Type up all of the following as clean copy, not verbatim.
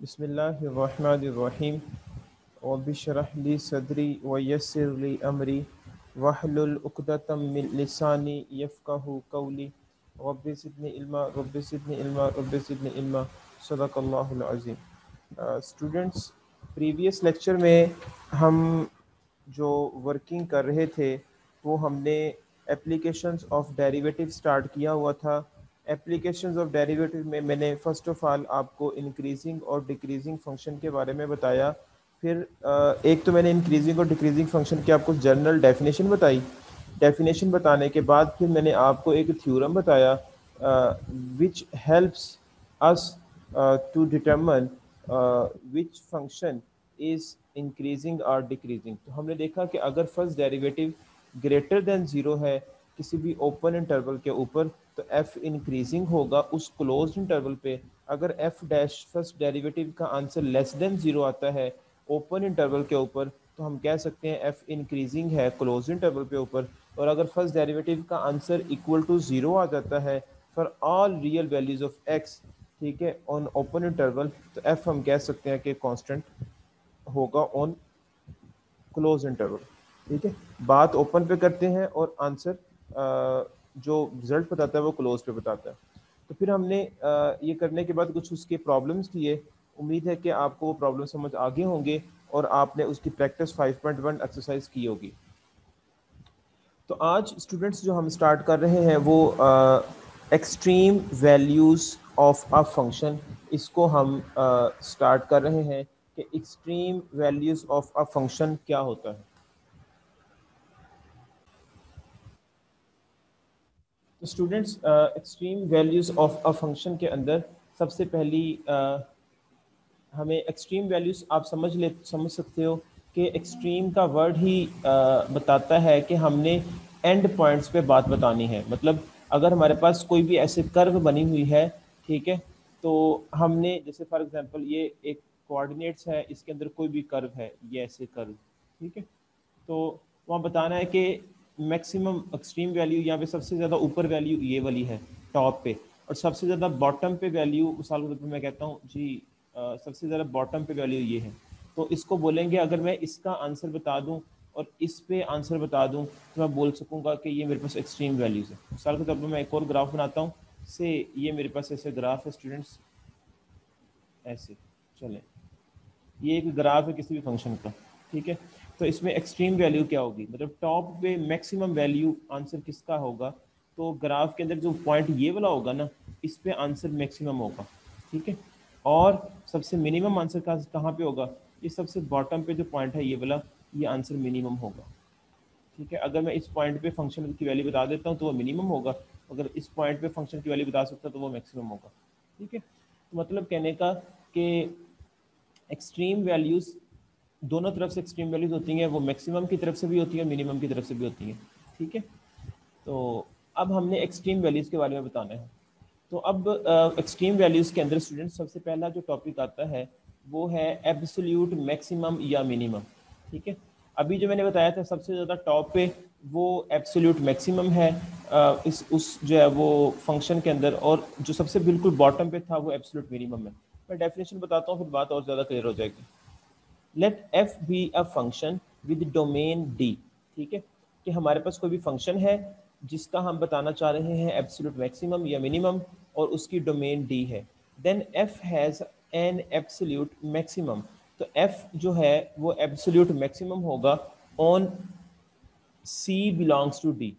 बिस्मिल्लाहिर्रहमानिर्रहीम रब्बिश्रह ली सदरी व यस्सिर ली अमरी वहलुल उक़दतम मिन लिसानी यफ़क़हू क़ौली रब्बि ज़िदनी इल्मा सदक़ल्लाहुल अज़ीम। स्टूडेंट्स, प्रीवियस लेक्चर में हम जो वर्किंग कर रहे थे वो हमने एप्लीकेशंस ऑफ डेरिवेटिव स्टार्ट किया हुआ था। एप्लीकेशंस ऑफ डेरिवेटिव में मैंने फ़र्स्ट ऑफ़ ऑल आपको इंक्रीजिंग और डिक्रीजिंग फंक्शन के बारे में बताया। फिर एक तो मैंने इंक्रीजिंग और डिक्रीजिंग फंक्शन की आपको जनरल डेफिनेशन बताई। डेफिनेशन बताने के बाद फिर मैंने आपको एक थ्योरम बताया which helps us to determine which function is increasing और डिक्रीजिंग। तो हमने देखा कि अगर first derivative greater than zero है किसी भी ओपन इंटरवल के ऊपर तो f इंक्रीजिंग होगा उस क्लोज इंटरवल पे। अगर f डैश फर्स्ट डेरिवेटिव का आंसर लेस देन ज़ीरो आता है ओपन इंटरवल के ऊपर तो हम कह सकते हैं f इंक्रीजिंग है क्लोज इंटरवल पे ऊपर। और अगर फर्स्ट डेरिवेटिव का आंसर इक्वल टू ज़ीरो आ जाता है for all real values of x, ठीक है, ऑन ओपन इंटरवल, तो f हम कह सकते हैं कि कांस्टेंट होगा ऑन क्लोज इंटरवल। ठीक है, बात ओपन पे करते हैं और आंसर जो रिजल्ट बताता है वो क्लोज पे बताता है। तो फिर हमने ये करने के बाद कुछ उसके प्रॉब्लम्स किए। उम्मीद है कि आपको वो प्रॉब्लम समझ आ गए होंगे और आपने उसकी प्रैक्टिस 5.1 एक्सरसाइज की होगी। तो आज स्टूडेंट्स जो हम स्टार्ट कर रहे हैं वो extreme values of a function, इसको हम स्टार्ट कर रहे हैं कि extreme values of a function क्या होता है। तो students, extreme values of a function के अंदर सबसे पहली हमें एक्सट्रीम वैल्यूज़ आप समझ सकते हो कि एक्सट्रीम का वर्ड ही बताता है कि हमने एंड पॉइंट्स पे बात बतानी है। मतलब अगर हमारे पास कोई भी ऐसे कर्व बनी हुई है, ठीक है, तो हमने जैसे फॉर एग्जांपल ये एक कोऑर्डिनेट्स है, इसके अंदर कोई भी कर्व है, ये ऐसे कर्व, ठीक है, तो वहाँ बताना है कि मैक्सिमम एक्सट्रीम वैल्यू यहाँ पे सबसे ज़्यादा ऊपर वैल्यू ये वाली है टॉप पे, और सबसे ज़्यादा बॉटम पे वैल्यू, मिसाल के तौर पर मैं कहता हूँ जी सबसे ज़्यादा बॉटम पे वैल्यू ये है, तो इसको बोलेंगे अगर मैं इसका आंसर बता दूं और इस पे आंसर बता दूं तो मैं बोल सकूंगा कि ये मेरे पास एक्सट्रीम वैल्यूज़ है। मिसाल के तौर पर मैं एक और ग्राफ बनाता हूँ से, ये मेरे पास ऐसे ग्राफ है स्टूडेंट्स, ऐसे चलें, ये एक ग्राफ है किसी भी फंक्शन का, ठीक है, तो इसमें एक्सट्रीम वैल्यू क्या होगी, मतलब टॉप पे मैक्सिमम वैल्यू आंसर किसका होगा, तो ग्राफ के अंदर जो पॉइंट ये वाला होगा ना, इस पे आंसर मैक्सिमम होगा, ठीक है, और सबसे मिनिमम आंसर कहाँ पे होगा, ये सबसे बॉटम पे जो पॉइंट है ये वाला, ये आंसर मिनिमम होगा, ठीक है। अगर मैं इस पॉइंट पे फंक्शन की वैल्यू बता देता हूँ तो वो मिनिमम होगा, अगर इस पॉइंट पे फंक्शन की वैल्यू बता सकता तो वो मैक्सिमम होगा, ठीक है। तो मतलब कहने का कि एक्सट्रीम वैल्यूज़ दोनों तरफ से एक्सट्रीम वैल्यूज़ होती हैं, वो मैक्सिमम की तरफ से भी होती है, मिनिमम की तरफ से भी होती हैं, ठीक है। तो अब हमने एक्सट्रीम वैल्यूज़ के बारे में बताना है। तो अब एक्सट्रीम वैल्यूज़ के अंदर स्टूडेंट सबसे पहला जो टॉपिक आता है वो है एब्सोल्यूट मैक्सिमम या मिनिमम, ठीक है। अभी जो मैंने बताया था सबसे ज़्यादा टॉप पे वो एब्सोल्यूट मैक्सिमम है इस उस जो है वो फंक्शन के अंदर, और जो सबसे बिल्कुल बॉटम पे था वो एब्सोल्यूट मिनिमम है। मैं डेफिनेशन बताता हूँ फिर बात और ज़्यादा क्लियर हो जाएगी। Let f be a function with domain D, ठीक है, कि हमारे पास कोई भी फंक्शन है जिसका हम बताना चाह रहे हैं एब्सोल्यूट मैक्सिमम या मिनिमम और उसकी डोमेन डी है, then f has an absolute maximum. तो एफ जो है वो एब्सोल्यूट मैक्सिमम होगा on c belongs to D,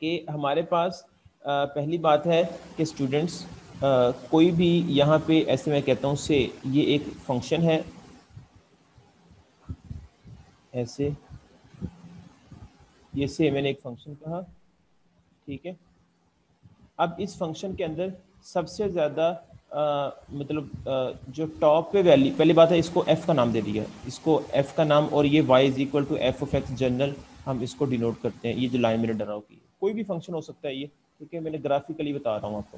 कि हमारे पास पहली बात है कि स्टूडेंट्स कोई भी यहाँ पे ऐसे मैं कहता हूँ से ये एक फंक्शन है, ऐसे ये से मैंने एक फंक्शन कहा, ठीक है। अब इस फंक्शन के अंदर सबसे ज़्यादा जो टॉप पे वैल्यू, पहली बात है इसको f का नाम दे दिया, इसको f का नाम, और ये y is equal to F of x general हम इसको डिनोट करते हैं, ये जो लाइन मैंने ड्रा की कोई भी फंक्शन हो सकता है ये, ठीक है, मैंने ग्राफिकली बता रहा हूँ आपको।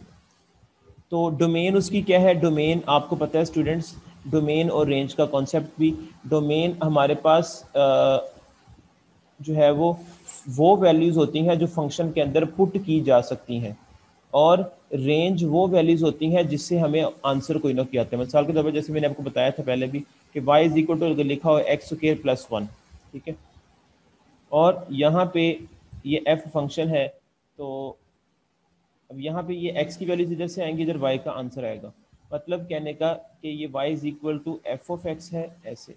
तो डोमेन उसकी क्या है, डोमेन आपको पता है स्टूडेंट्स, डोमेन और रेंज का कॉन्सेप्ट भी, डोमेन हमारे पास जो है वो वैल्यूज़ होती हैं जो फंक्शन के अंदर पुट की जा सकती हैं, और रेंज वो वैल्यूज होती हैं जिससे हमें आंसर कोई ना कोई आता है। मिसाल के तौर पर जैसे मैंने आपको बताया था पहले भी कि y इज इक्वल टू अगर लिखा हो एक्स स्क्वायर प्लस 1, ठीक है, और यहाँ पे ये f फंक्शन है, तो अब यहाँ पे ये x की वैल्यूज इधर से आएंगी, इधर y का आंसर आएगा। मतलब कहने का कि ये y is equal to F of x है ऐसे,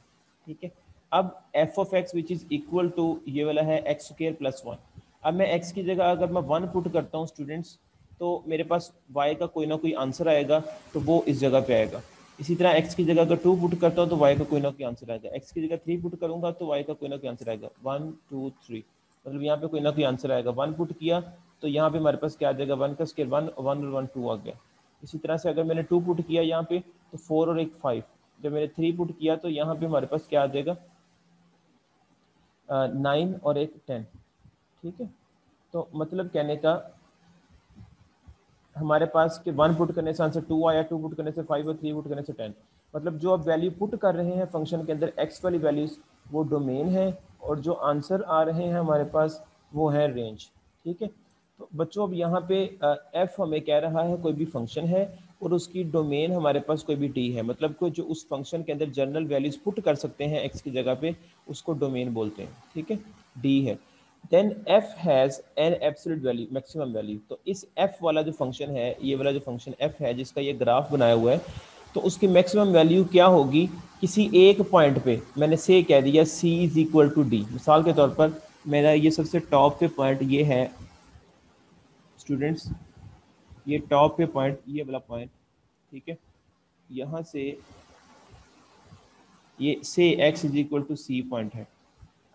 ठीक है। अब f of x which is equal to ये वाला है एक्स स्क्वायर प्लस 1। अब मैं x की जगह अगर मैं 1 पुट करता हूँ स्टूडेंट्स, तो मेरे पास y का कोई ना कोई आंसर आएगा, तो वो इस जगह पे आएगा। इसी तरह x की जगह अगर 2 पुट करता हूँ तो y का कोई ना कोई आंसर आएगा। x की जगह 3 पुट करूंगा तो y का कोई ना कोई आंसर आएगा। 1 2 3, मतलब यहाँ पे कोई ना कोई आंसर आएगा। 1 पुट किया तो यहाँ पे हमारे पास क्या आ जाएगा, 1 का स्क्वायर 1, 1 और 1 2 आ गया। इसी तरह से अगर मैंने 2 पुट किया यहाँ पे तो 4 और 1 5। जब मैंने 3 पुट किया तो यहाँ पे हमारे पास क्या आ जाएगा, 9 और 1 10, ठीक है। तो मतलब कहने का हमारे पास कि 1 पुट करने से आंसर 2 आया, 2 पुट करने से 5 और 3 पुट करने से 10। मतलब जो आप वैल्यू पुट कर रहे हैं फंक्शन के अंदर x वाली वैल्यूज वो डोमेन है, और जो आंसर आ रहे हैं हमारे पास वो है रेंज, ठीक है। तो बच्चों अब यहाँ पे f हमें कह रहा है कोई भी फंक्शन है और उसकी डोमेन हमारे पास कोई भी d है, मतलब कोई जो उस फंक्शन के अंदर जनरल वैल्यूज पुट कर सकते हैं x की जगह पे, उसको डोमेन बोलते हैं, ठीक है, d है। Then f has an absolute value, maximum value. तो इस f वाला जो फंक्शन है, ये वाला जो फंक्शन f है जिसका ये ग्राफ बनाया हुआ है, तो उसकी मैक्सिमम वैल्यू क्या होगी किसी एक पॉइंट पे। मैंने से कह दिया c is equal to D. मिसाल के तौर पर मेरा ये सबसे टॉप पे पॉइंट ये है स्टूडेंट्स, ये टॉप पे पॉइंट ये वाला पॉइंट, ठीक है, यहाँ से ये से x is equal to c point है।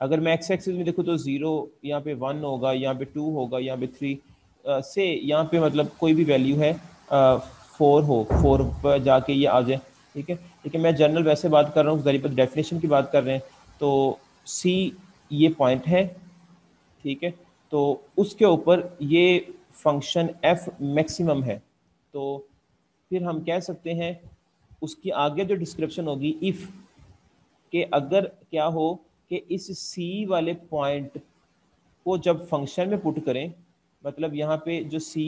अगर मैं एक्स एक्सिस में देखूँ तो 0, यहाँ पे 1 होगा, यहाँ पे 2 होगा, यहाँ पे 3 से यहाँ पे मतलब कोई भी वैल्यू है 4 हो, 4 पर जाके ये आ जाए, ठीक है। लेकिन मैं जनरल वैसे बात कर रहा हूँ, गरीब डेफिनेशन की बात कर रहे हैं, तो सी ये पॉइंट है, ठीक है। तो उसके ऊपर ये फंक्शन एफ मैक्सिमम है। तो फिर हम कह सकते हैं उसकी आगे जो डिस्क्रिप्शन होगी इफ़ कि अगर क्या हो कि इस सी वाले पॉइंट को जब फंक्शन में पुट करें, मतलब यहाँ पे जो सी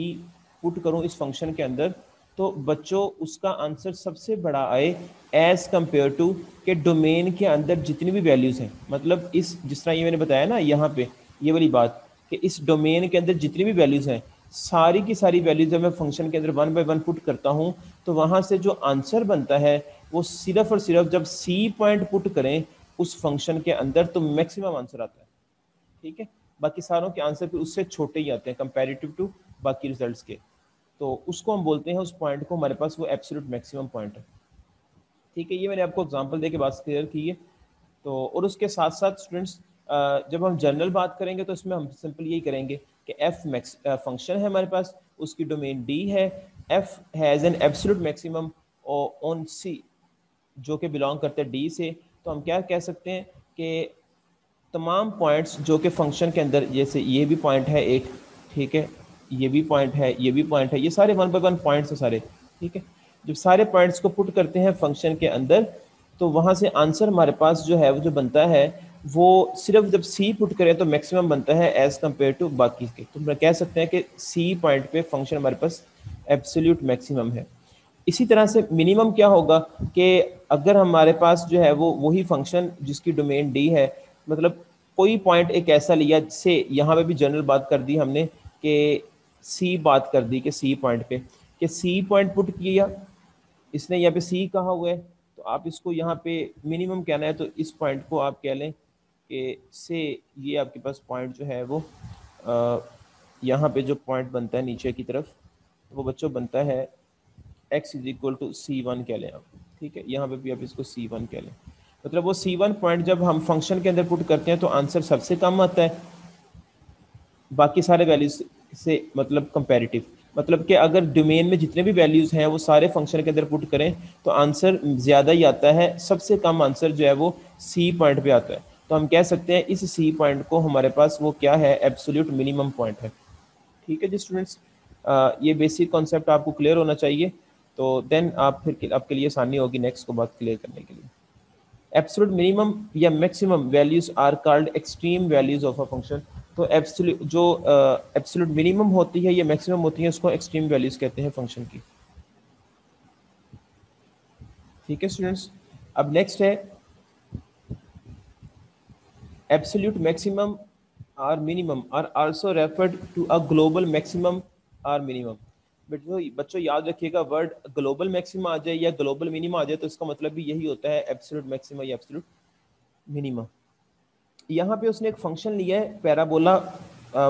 पुट करूँ इस फंक्शन के अंदर, तो बच्चों उसका आंसर सबसे बड़ा आए एज कंपेयर टू के डोमेन के अंदर जितनी भी वैल्यूज़ हैं। मतलब इस जिस तरह ये मैंने बताया ना यहाँ पे ये वाली बात कि इस डोमेन के अंदर जितनी भी वैल्यूज़ हैं, सारी की सारी वैल्यूज जब मैं फंक्शन के अंदर 1 बाय 1 पुट करता हूँ, तो वहाँ से जो आंसर बनता है वो सिर्फ और सिर्फ जब सी पॉइंट पुट करें उस फंक्शन के अंदर तो मैक्सिमम आंसर आता है, ठीक है। बाकी सारों के आंसर फिर उससे छोटे ही आते हैं कंपैरेटिव टू बाकी रिजल्ट्स के। तो उसको हम बोलते हैं, उस पॉइंट को हमारे पास वो एब्सोल्यूट मैक्सिमम पॉइंट है, ठीक है। ये मैंने आपको एग्जांपल दे के बात क्लियर की है। तो और उसके साथ साथ स्टूडेंट्स जब हम जनरल बात करेंगे तो इसमें हम सिंपल यही करेंगे कि एफ मैक्स फंक्शन है हमारे पास, उसकी डोमेन डी है, F has an absolute maximum on C जो कि बिलोंग करते हैं डी से। तो हम क्या कह सकते हैं कि तमाम पॉइंट्स जो कि फंक्शन के अंदर, जैसे ये भी पॉइंट है एक, ठीक है, ये भी पॉइंट है, ये भी पॉइंट है, ये सारे 1 बाय 1 पॉइंट्स हैं सारे, ठीक है। जब सारे पॉइंट्स को पुट करते हैं फंक्शन के अंदर, तो वहाँ से आंसर हमारे पास जो है वो जो बनता है वो सिर्फ जब सी पुट करें तो मैक्सिमम बनता है एज कम्पेयर टू बाकी के। तो हम कह सकते हैं कि सी पॉइंट पे फंक्शन हमारे पास एब्सोल्यूट मैक्सिमम है। इसी तरह से मिनिमम क्या होगा कि अगर हमारे पास जो है वो वही फंक्शन जिसकी डोमेन डी है, मतलब कोई पॉइंट एक ऐसा लिया से यहाँ पे भी जनरल बात कर दी हमने कि सी बात कर दी कि सी पॉइंट पे कि सी पॉइंट पुट किया इसने, यहाँ पे सी कहा हुआ है, तो आप इसको यहाँ पे मिनिमम कहना है तो इस पॉइंट को आप कह लें कि से ये आपके पास पॉइंट जो है वो यहाँ पे जो पॉइंट बनता है नीचे की तरफ, तो वो बच्चों बनता है x is equal to C1 कह लें आप, ठीक है। यहाँ पे भी आप इसको C1 कह लें। मतलब वो C1 पॉइंट जब हम फंक्शन के अंदर पुट करते हैं तो आंसर सबसे कम आता है बाकी सारे वैल्यूज से, मतलब कंपैरेटिव। मतलब कि अगर डोमेन में जितने भी वैल्यूज़ हैं वो सारे फंक्शन के अंदर पुट करें तो आंसर ज़्यादा ही आता है, सबसे कम आंसर जो है वो सी पॉइंट पे आता है। तो हम कह सकते हैं इस सी पॉइंट को हमारे पास वो क्या है, एब्सोल्यूट मिनिमम पॉइंट है, ठीक है जी स्टूडेंट्स। ये बेसिक कॉन्सेप्ट आपको क्लियर होना चाहिए, तो देन आप फिर आपके लिए आसानी होगी नेक्स्ट को बात क्लियर करने के लिए। एब्सोल्यूट मिनिमम या maximum values are called extreme values of a function. तो एब्सोल्यूट जो एब्सोल्यूट मिनिमम होती है या मैक्सिमम होती है उसको एक्सट्रीम वैल्यूज कहते हैं फंक्शन की। ठीक है स्टूडेंट्स। अब नेक्स्ट है absolute maximum or minimum are also referred to a global maximum or minimum। बच्चों याद रखिएगा, वर्ड ग्लोबल मैक्सिमा आ जाए या ग्लोबल मिनिमा आ जाए तो इसका मतलब भी यही होता है एब्सोल्यूट मैक्सिमा या एब्सोल्यूट मिनिमा। यहाँ पे उसने एक फंक्शन लिया है parabola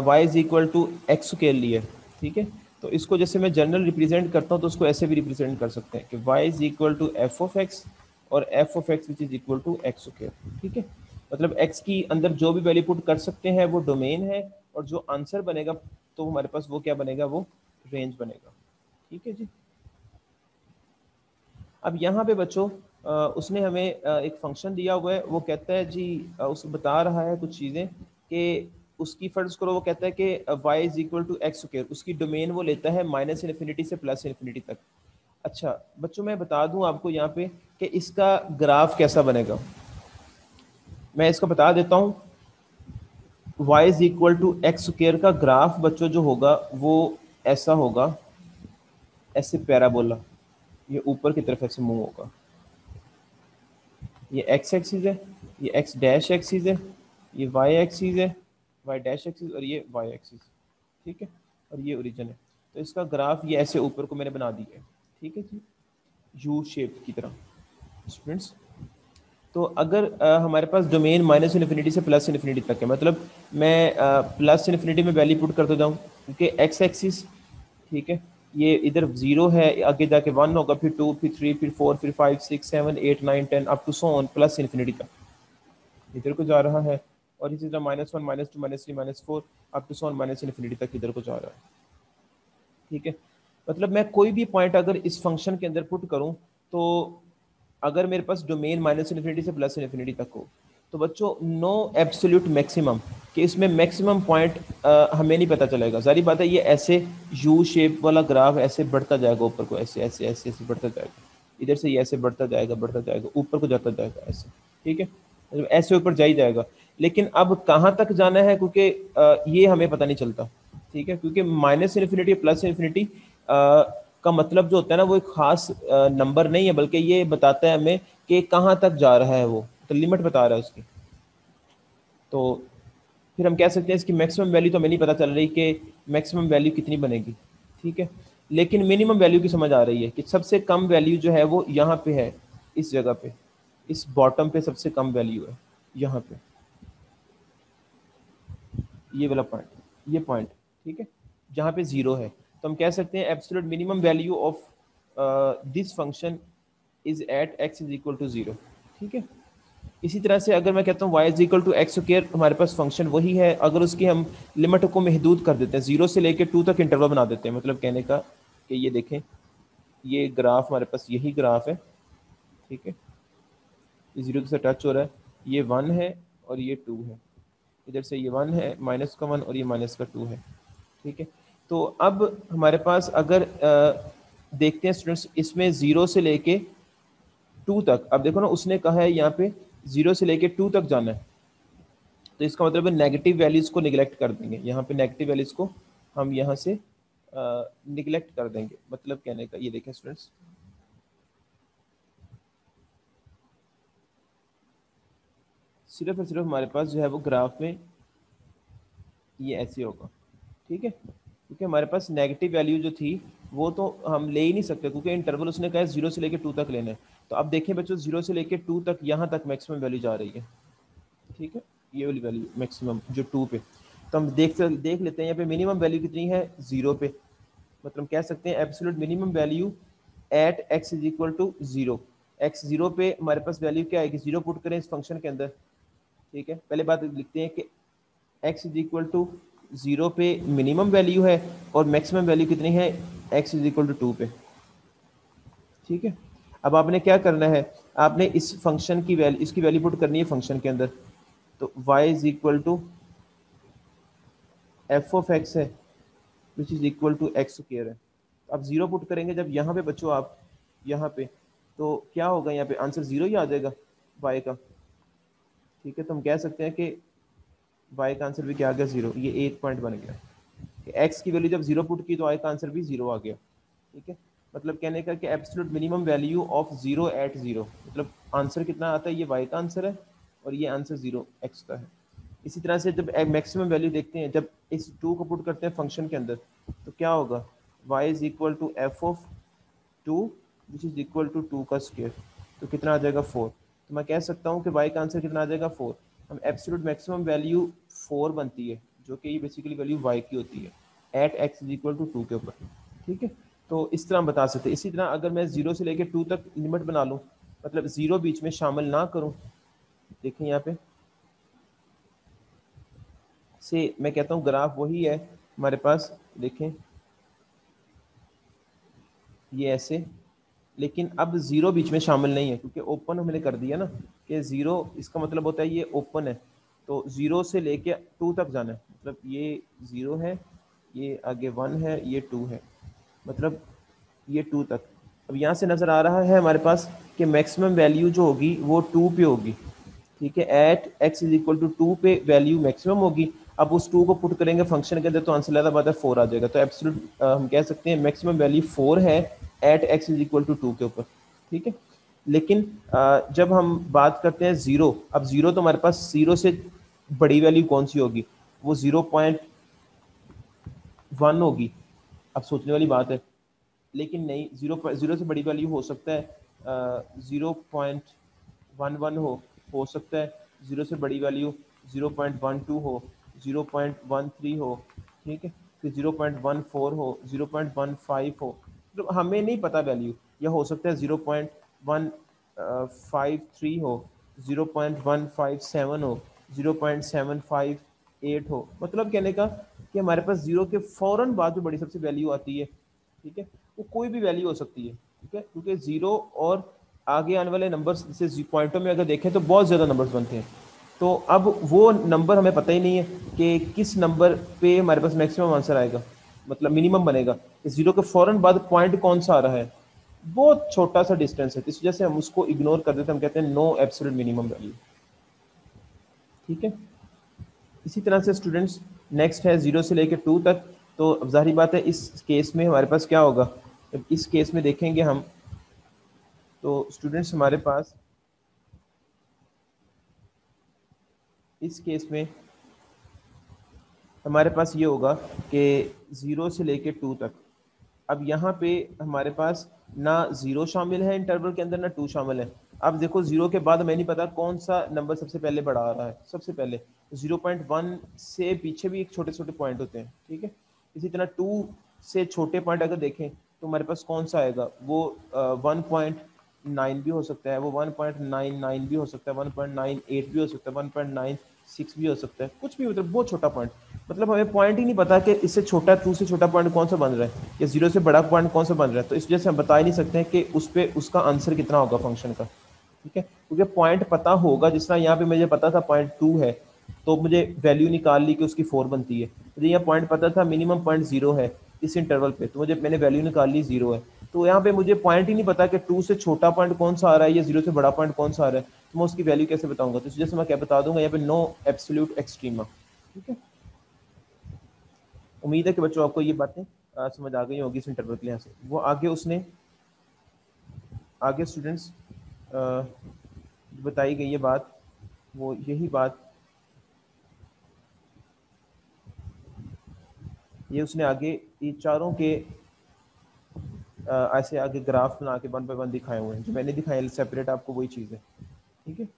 y is equal to x square लिया है। ठीक है, तो इसको जैसे मैं जनरल रिप्रेजेंट करता हूँ तो उसको ऐसे भी रिप्रेजेंट कर सकते हैं कि y is equal to F of X और F of x which is equal to x square. ठीक है, मतलब x की अंदर जो भी वैल्यू पुट कर सकते हैं वो डोमेन है, और जो आंसर बनेगा तो हमारे पास वो क्या बनेगा, वो रेंज बनेगा। ठीक है जी। अब यहाँ पे बच्चों उसने हमें एक फंक्शन दिया हुआ है, वो कहता है जी उस बता रहा है कुछ चीज़ें कि उसकी फर्ज करो, वो कहता है कि y is equal to x square, उसकी डोमेन वो लेता है माइनस इन्फिनिटी से प्लस इन्फिनिटी तक। अच्छा बच्चों मैं बता दूं आपको यहाँ पे कि इसका ग्राफ कैसा बनेगा, मैं इसको बता देता हूँ। y is equal to x square का ग्राफ बच्चों जो होगा वो ऐसा होगा, ऐसे पैराबोला, ये ऊपर की तरफ ऐसे मूव होगा। ये एक्स एक्सिस है, ये एक्स डैश एक्सिस है, ये वाई एक्सिस है, वाई डैश एक्सिस, और ये वाई एक्सिस। ठीक है, और ये ओरिजिन है। तो इसका ग्राफ ये ऐसे ऊपर को मैंने बना दिया है। ठीक है जी, यू शेप की तरह स्टूडेंट्स। तो अगर हमारे पास डोमेन माइनस इन्फिनिटी से प्लस इन्फिनिटी तक है, मतलब मैं प्लस इन्फिनिटी में वैल्यू पुट करता जाऊँ, क्योंकि एक्स एक्सिस ठीक है ये इधर 0 है, आगे जाके 1 होगा, फिर 2, फिर 3, फिर 4, फिर 5, 6, 7, 8, 9, 10 up to so on plus infinity तक इधर को जा रहा है। और इसी तरह -1, -2, -3, -4 up to so on minus infinity तक इधर को जा रहा है। ठीक है, मतलब मैं कोई भी पॉइंट अगर इस फंक्शन के अंदर पुट करूं तो अगर मेरे पास डोमेन माइनस इन्फिनिटी से प्लस इन्फिनिटी तक हो तो बच्चों नो एब्सोल्यूट मैक्सिमम, कि इसमें मैक्सिमम पॉइंट हमें नहीं पता चलेगा। सारी बात है ये ऐसे यू शेप वाला ग्राफ ऐसे बढ़ता जाएगा ऊपर को, ऐसे ऐसे ऐसे ऐसे बढ़ता जाएगा, इधर से ये ऐसे बढ़ता जाएगा ऊपर को जाता जाएगा ऐसे। ठीक है, मतलब ऐसे ऊपर जा ही जाएगा, लेकिन अब कहाँ तक जाना है क्योंकि ये हमें पता नहीं चलता। ठीक है, क्योंकि माइनस इन्फिनिटी प्लस इन्फिनिटी का मतलब जो होता है ना वो एक खास नंबर नहीं है, बल्कि ये बताता है हमें कि कहाँ तक जा रहा है, वो तो लिमिट बता रहा है उसकी। तो फिर हम कह सकते हैं इसकी मैक्सिमम वैल्यू तो हमें नहीं पता चल रही कि मैक्सिमम वैल्यू कितनी बनेगी। ठीक है, लेकिन मिनिमम वैल्यू की समझ आ रही है कि सबसे कम वैल्यू जो है वो यहाँ पे है, इस जगह पे, इस बॉटम पे सबसे कम वैल्यू है यहाँ पे, ये वाला पॉइंट, ये पॉइंट। ठीक है, जहाँ पे 0 है, तो हम कह सकते हैं absolute minimum value of this function is at x is equal to 0। ठीक है, इसी तरह से अगर मैं कहता हूँ y is equal to x square, हमारे पास फंक्शन वही है, अगर उसकी हम लिमिट को महदूद कर देते हैं 0 से लेकर 2 तक इंटरवल बना देते हैं, मतलब कहने का कि ये देखें ये ग्राफ हमारे पास यही ग्राफ है। ठीक है, ये 0 से टच हो रहा है, ये 1 है और ये 2 है, इधर से ये 1 है, -1 और ये -2 है। ठीक है, तो अब हमारे पास अगर देखते हैं स्टूडेंट्स इसमें 0 से लेके 2 तक, अब देखो ना उसने कहा है यहाँ पे 0 से लेके 2 तक जाना है, तो इसका मतलब है नेगेटिव वैल्यूज को निगलेक्ट कर देंगे, यहाँ पे नेगेटिव वैल्यूज को हम यहाँ से निगलेक्ट कर देंगे, मतलब कहने का ये देखें स्टूडेंट्स, सिर्फ और सिर्फ हमारे पास जो है वो ग्राफ में ये ऐसे होगा। ठीक है, क्योंकि हमारे पास नेगेटिव वैल्यू जो थी वो तो हम ले ही नहीं सकते, क्योंकि इंटरवल उसने कहा है 0 से लेकर 2 तक लेना है। तो अब देखें बच्चों 0 से लेकर 2 तक यहाँ तक मैक्सिमम वैल्यू जा रही है। ठीक है, ये वाली वैल्यू मैक्सिमम जो 2 पे, तो हम देख लेते हैं यहाँ पे मिनिमम वैल्यू कितनी है 0 पे, मतलब कह सकते हैं absolute minimum value at x is equal to 0। X 0 पे हमारे पास वैल्यू क्या आएगी, 0 पुट करें इस फंक्शन के अंदर। ठीक है, पहले बात लिखते हैं कि x इज इक्वल टू 0 पे मिनिमम वैल्यू है और मैक्सिमम वैल्यू कितनी है x इज इक्वल टू 2 पे। ठीक है, अब आपने क्या करना है, आपने इस फंक्शन की वैल्यू, इसकी वैल्यू पुट करनी है फंक्शन के अंदर, तो y is equal to F of x है which is equal to x square है। तो आप 0 पुट करेंगे जब यहाँ पे बच्चों, आप यहाँ पे, तो क्या होगा, यहाँ पे आंसर 0 ही आ जाएगा y का। ठीक है, तो हम कह सकते हैं कि वाई का आंसर भी क्या आ गया 0, ये एक पॉइंट बन गया। एक्स की वैल्यू जब 0 पुट की तो वाई का आंसर भी 0 आ गया। ठीक है, मतलब कहने का कि absolute minimum value of 0 at 0, मतलब आंसर कितना आता है, ये वाई का आंसर है और ये आंसर 0 एक्स का है। इसी तरह से जब मैक्सिमम वैल्यू देखते हैं, जब इस 2 को पुट करते हैं फंक्शन के अंदर, तो क्या होगा, y is equal to F of 2 which is equal to 2 का स्क्वायर, तो कितना आ जाएगा 4। तो मैं कह सकता हूँ कि y का आंसर कितना आ जाएगा 4। हम एब्सोल्यूट मैक्सिमम वैल्यू 4 बनती है, जो कि बेसिकली वैल्यू y की होती है at x is equal to 2 के ऊपर। ठीक है, तो इस तरह हम बता सकते हैं। इसी तरह अगर मैं 0 से लेकर 2 तक लिमिट बना लूँ, मतलब 0 बीच में शामिल ना करूँ, देखें यहाँ पे से मैं कहता हूँ ग्राफ वही है हमारे पास, देखें ये ऐसे, लेकिन अब ज़ीरो बीच में शामिल नहीं है क्योंकि ओपन हमने कर दिया ना, कि ज़ीरो इसका मतलब होता है ये ओपन है, तो ज़ीरो से लेके 2 तक जाना है, मतलब ये 0 है, ये आगे 1 है, ये 2 है, मतलब ये 2 तक। अब यहाँ से नज़र आ रहा है हमारे पास कि मैक्सिमम वैल्यू जो होगी वो 2 पे होगी। ठीक है, at x is equal to 2 पे वैल्यू मैक्सिमम होगी। अब उस 2 को पुट करेंगे फंक्शन के अंदर तो आंसर ज़्यादा बात है 4 आ जाएगा। तो एब्सोल्यूट हम कह सकते हैं मैक्सिमम वैल्यू 4 है at x is equal to 2 के ऊपर। ठीक है, लेकिन जब हम बात करते हैं ज़ीरो, अब ज़ीरो तो हमारे पास ज़ीरो से बड़ी वैल्यू कौन सी होगी, वो 0.1 होगी। अब सोचने वाली बात है, लेकिन नहीं, ज़ीरो से बड़ी वैल्यू हो सकता है 0.11 हो सकता है, ज़ीरो से बड़ी वैल्यू 0.12 हो, 0.13 हो, ठीक है, फिर 0.14 हो, 0.15 हो, तो हमें नहीं पता वैल्यू, या हो सकता है 0.153 हो, 0.157 हो, 0.758 हो। मतलब कहने का कि हमारे पास जीरो के फौरन बाद जो बड़ी सबसे वैल्यू आती है, ठीक है, वो कोई भी वैल्यू हो सकती है। ठीक है, क्योंकि जीरो और आगे आने वाले नंबर्स जैसे पॉइंटों में अगर देखें तो बहुत ज़्यादा नंबर्स बनते हैं, तो अब वो नंबर हमें पता ही नहीं है कि किस नंबर पे हमारे पास मैक्सिमम आंसर आएगा, मतलब मिनिमम बनेगा। जीरो के फौरन बाद पॉइंट कौन सा आ रहा है, बहुत छोटा सा डिस्टेंस है, इस वजह से हम उसको इग्नोर कर देते हैं, हम कहते हैं नो एब्सोल्यूट मिनिमम वैल्यू। ठीक है, इसी तरह से स्टूडेंट्स नेक्स्ट है 0 से लेकर 2 तक। तो अब जाहिर बात है इस केस में हमारे पास क्या होगा, जब इस केस में देखेंगे हम, तो स्टूडेंट्स हमारे पास इस केस में हमारे पास ये होगा कि 0 से लेकर 2 तक। अब यहाँ पे हमारे पास ना 0 शामिल है इंटरवल के अंदर, ना 2 शामिल है। अब देखो 0 के बाद हमें नहीं पता कौन सा नंबर सबसे पहले बढ़ा रहा है, सबसे पहले 0.1 से पीछे भी एक छोटे छोटे पॉइंट होते हैं। ठीक है, इसी तरह 2 से छोटे पॉइंट अगर देखें तो हमारे पास कौन सा आएगा, वो 1.9 भी हो सकता है, वो 1.99 भी हो सकता है, 1.98 भी हो सकता है, 1.96 भी हो सकता है, कुछ भी, मतलब बहुत छोटा पॉइंट। मतलब हमें पॉइंट ही नहीं पता कि इससे छोटा 2 से छोटा पॉइंट कौन सा बन रहा है या 0 से बड़ा पॉइंट कौन सा बन रहा है, तो इस वजह से हम बता ही नहीं सकते हैं कि उस पर उसका आंसर कितना होगा फंक्शन का। ठीक है, क्योंकि पॉइंट पता होगा, जिस तरह यहाँ पे मुझे पता था पॉइंट 2 है, तो मुझे वैल्यू निकाल ली कि उसकी 4 बनती है। मुझे यहाँ पॉइंट पता था मिनिमम पॉइंट 0 है इस इंटरवल पे, तो मैंने वैल्यू निकाल ली 0 है। तो यहाँ पे मुझे पॉइंट ही नहीं पता कि 2 से छोटा पॉइंट कौन सा आ रहा है या 0 से बड़ा पॉइंट कौन सा आ रहा है, तो मैं उसकी वैल्यू कैसे बताऊंगा, तो इस वजह से मैं क्या बता दूंगा यहाँ पे नो एब्सोल्यूट एक्सट्रीमा। ठीक है, उम्मीद है कि बच्चों आपको ये बातें समझ आ गई होगी इस इंटरवल के लिहाज से। वो आगे उसने आगे स्टूडेंट्स बताई गई ये बात, वो यही बात ये उसने आगे ये चारों के ऐसे आगे ग्राफ बना के 1 बाय 1 दिखाए हुए हैं, जो मैंने दिखाए सेपरेट आपको वही चीज़ है। ठीक है,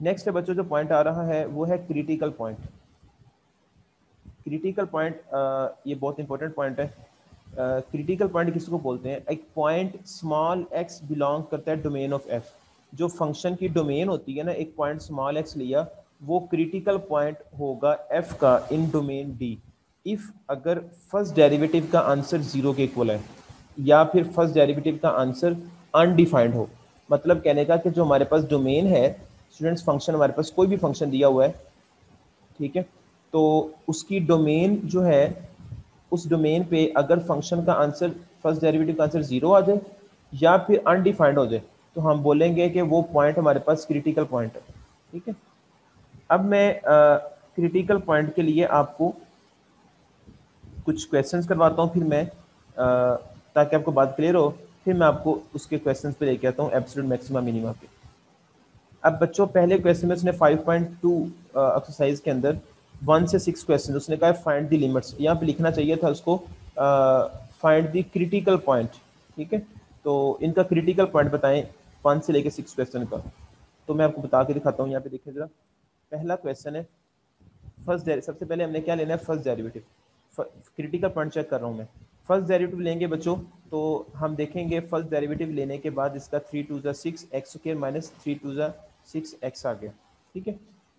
नेक्स्ट है बच्चों जो पॉइंट आ रहा है वो है क्रिटिकल पॉइंट। क्रिटिकल पॉइंट ये बहुत इंपॉर्टेंट पॉइंट है। क्रिटिकल पॉइंट किसको बोलते हैं, एक पॉइंट स्मॉल एक्स बिलोंग करता है डोमेन ऑफ एफ। जो फंक्शन की डोमेन होती है ना, एक पॉइंट स्मॉल एक्स लिया, वो क्रिटिकल पॉइंट होगा एफ का इन डोमेन डी, इफ अगर फर्स्ट डेरिवेटिव का आंसर 0 के इक्वल है या फिर फर्स्ट डेरिवेटिव का आंसर अनडिफाइंड हो। मतलब कहने का कि जो हमारे पास डोमेन है स्टूडेंट्स, फंक्शन हमारे पास कोई भी फंक्शन दिया हुआ है, ठीक है, तो उसकी डोमेन जो है, उस डोमेन पे अगर फंक्शन का आंसर फर्स्ट डेरिवेटिव का आंसर 0 आ जाए या फिर अनडिफाइंड हो जाए, तो हम बोलेंगे कि वो पॉइंट हमारे पास क्रिटिकल पॉइंट है। ठीक है, अब मैं क्रिटिकल पॉइंट के लिए आपको कुछ क्वेश्चंस करवाता हूँ, फिर मैं ताकि आपको बात क्लियर हो, फिर मैं आपको उसके क्वेश्चंस पे लेके आता हूँ एब्सोल्यूट मैक्सिमा मिनिमा पे। अब बच्चों पहले क्वेश्चन में उसने 5.2 एक्सरसाइज के अंदर 1 से 6 क्वेश्चन उसने कहा फाइंड द लिमिट्स, यहाँ पे लिखना चाहिए था उसको फाइंड द क्रिटिकल पॉइंट। ठीक है, तो इनका क्रिटिकल पॉइंट बताएं 1 से लेके 6 क्वेश्चन का। तो मैं आपको बता के दिखाता हूँ, यहाँ पे देखिए जरा। पहला क्वेश्चन है सबसे पहले हमने क्या लेना है, first derivative. Critical point check कर रहा हूँ मैं। फर्स्ट डेरिवेटिव लेंगे बच्चों, तो हम देखेंगे फर्स्ट डेरिवेटिव लेने के बाद इसका 3 टू ज़ा 6 एक्स स्क्वायर माइनस 3 टू ज़ा 6 एक्स आ गया। ठीक है,